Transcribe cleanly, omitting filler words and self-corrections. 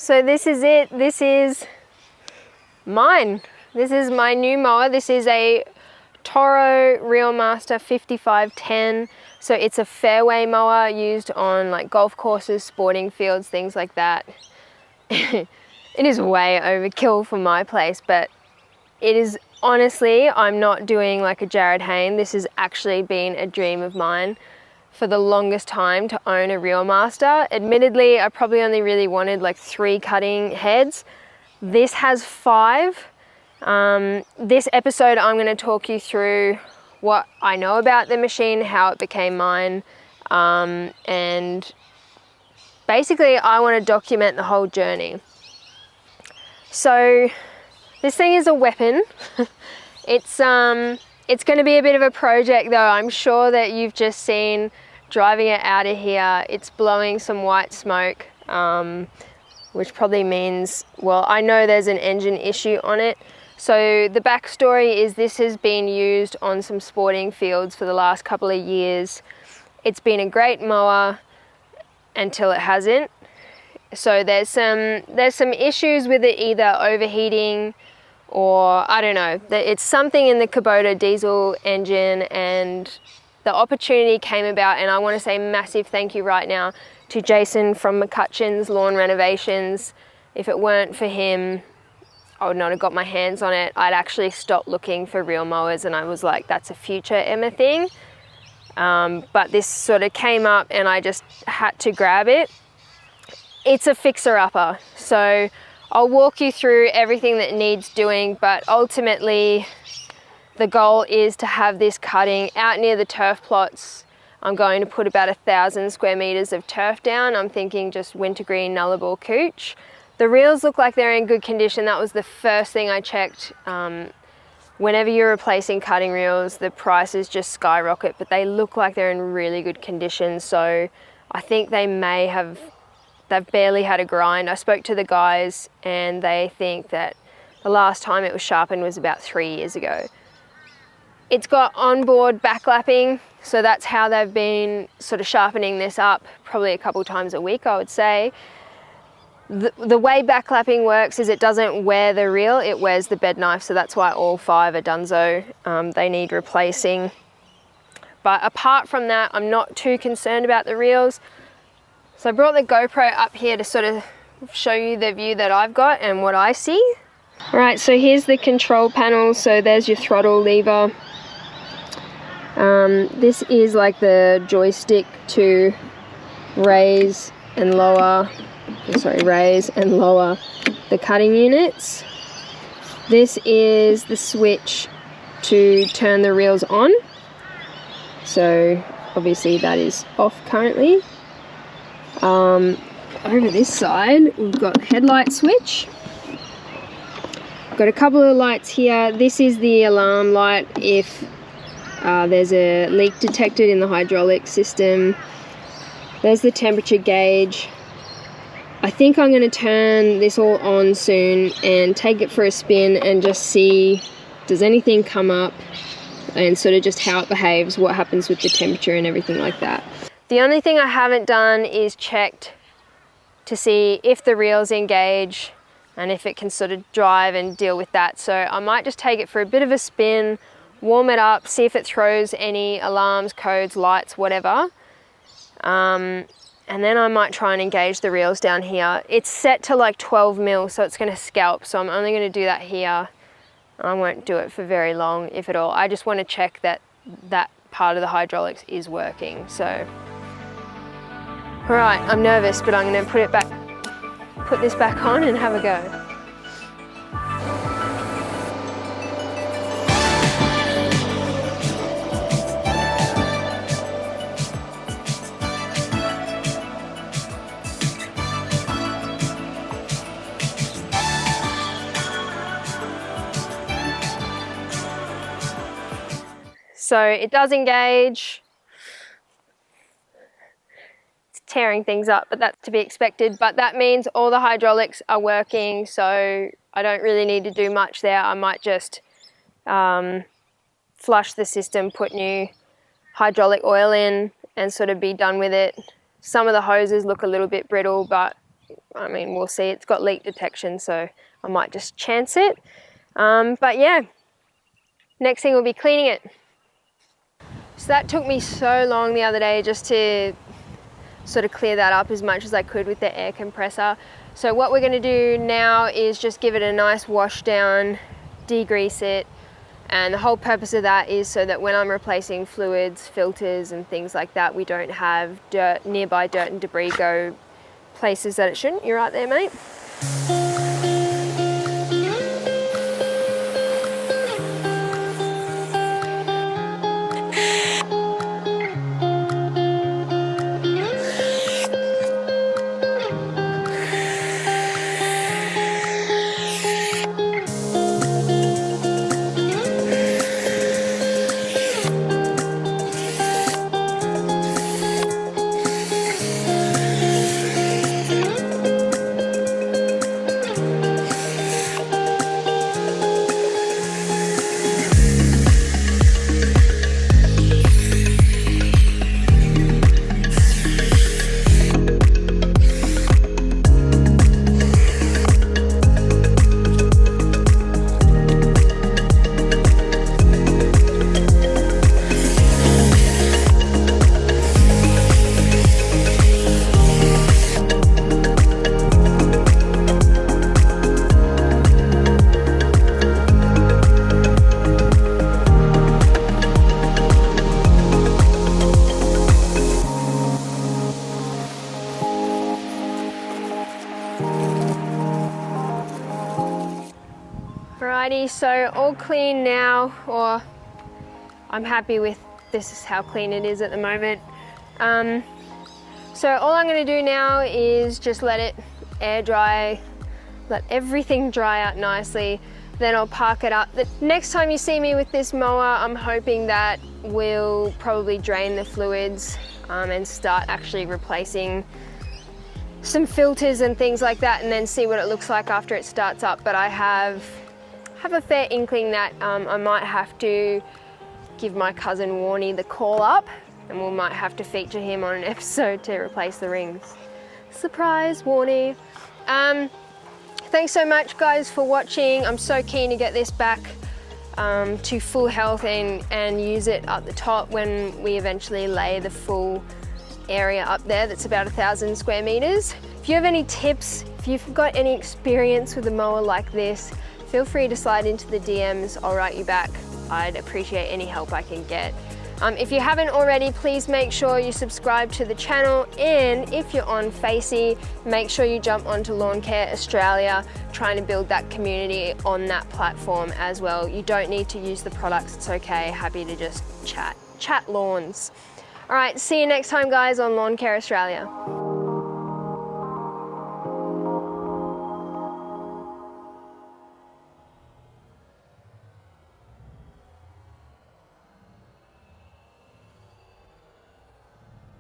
So this is it. This is mine. This is my new mower. This is a Toro Reelmaster 5510. So it's a fairway mower used on like golf courses, sporting fields, things like that. It is way overkill for my place, but it is honestly, I'm not doing like a Jared Hayne. This has actually been a dream of mine for the longest time to own a Reelmaster. Admittedly, I probably only really wanted like 3 cutting heads. This has 5. This episode, I'm going to talk you through what I know about the machine, how it became mine, and basically I want to document the whole journey. So this thing is a weapon. It's going to be a bit of a project though. I'm sure that you've just seen driving it out of here. It's blowing some white smoke, which probably means, well, I know there's an engine issue on it. So the backstory is this has been used on some sporting fields for the last couple of years. It's been a great mower until it hasn't. So there's some issues with it, either overheating or I don't know. It's something in the Kubota diesel engine, and the opportunity came about, and I want to say massive thank you right now to Jason from McCutcheon's Lawn Renovations. If it weren't for him, I would not have got my hands on it. I'd actually stopped looking for reel mowers, and I was like, that's a future Emma thing. But this sort of came up and I just had to grab it. It's a fixer-upper. So I'll walk you through everything that needs doing, but ultimately the goal is to have this cutting out near the turf plots. I'm going to put about 1,000 square meters of turf down. I'm thinking just wintergreen, nullarbor, couch. The reels look like they're in good condition. That was the first thing I checked. Whenever you're replacing cutting reels, the prices just skyrocket, but they look like they're in really good condition. So I think they've barely had a grind. I spoke to the guys and they think that the last time it was sharpened was about 3 years ago. It's got onboard backlapping, so that's how they've been sort of sharpening this up, probably a couple times a week, I would say. The way backlapping works is it doesn't wear the reel, it wears the bed knife, so that's why all 5 are donezo. They need replacing. But apart from that, I'm not too concerned about the reels. So I brought the GoPro up here to sort of show you the view that I've got and what I see. All right, so here's the control panel. So there's your throttle lever. This is like the joystick to raise and lower the cutting units. This is the switch to turn the reels on. So obviously that is off currently. Over this side we've got the headlight switch. Got a couple of lights here. This is the alarm light if there's a leak detected in the hydraulic system. There's the temperature gauge. I think I'm going to turn this all on soon and take it for a spin and just see does anything come up and sort of just how it behaves, what happens with the temperature and everything like that. The only thing I haven't done is checked to see if the reels engage and if it can sort of drive and deal with that. So I might just take it for a bit of a spin, warm it up, see if it throws any alarms, codes, lights, whatever. And then I might try and engage the reels down here. It's set to like 12 mil, so it's going to scalp. So I'm only going to do that here. I won't do it for very long, if at all. I just want to check that that part of the hydraulics is working. So, all right, I'm nervous, but I'm going to put this back on and have a go. So it does engage. It's tearing things up, but that's to be expected. But that means all the hydraulics are working, so I don't really need to do much there. I might just flush the system, put new hydraulic oil in and sort of be done with it. Some of the hoses look a little bit brittle, but I mean, we'll see. It's got leak detection, so I might just chance it. But yeah, next thing will be cleaning it. So that took me so long the other day just to sort of clear that up as much as I could with the air compressor. So what we're going to do now is just give it a nice wash down, degrease it, and the whole purpose of that is so that when I'm replacing fluids, filters and things like that, we don't have nearby dirt and debris go places that it shouldn't. You're right there, mate. Alrighty, so all clean now, or I'm happy with this is how clean it is at the moment. So all I'm going to do now is just let it air dry, let everything dry out nicely, then I'll park it up. The next time you see me with this mower, I'm hoping that we'll probably drain the fluids and start actually replacing some filters and things like that, and then see what it looks like after it starts up. But I have a fair inkling that I might have to give my cousin Warnie the call up, and we might have to feature him on an episode to replace the rings. Surprise, Warnie. Thanks so much guys for watching. I'm so keen to get this back to full health and use it at the top when we eventually lay the full area up there that's about 1,000 square meters. If you have any tips, if you've got any experience with a mower like this, feel free to slide into the DMs, I'll write you back. I'd appreciate any help I can get. If you haven't already, please make sure you subscribe to the channel, and if you're on Facey, make sure you jump onto Lawn Care Australia, trying to build that community on that platform as well. You don't need to use the products, it's okay, happy to just chat lawns. All right, see you next time guys on Lawn Care Australia.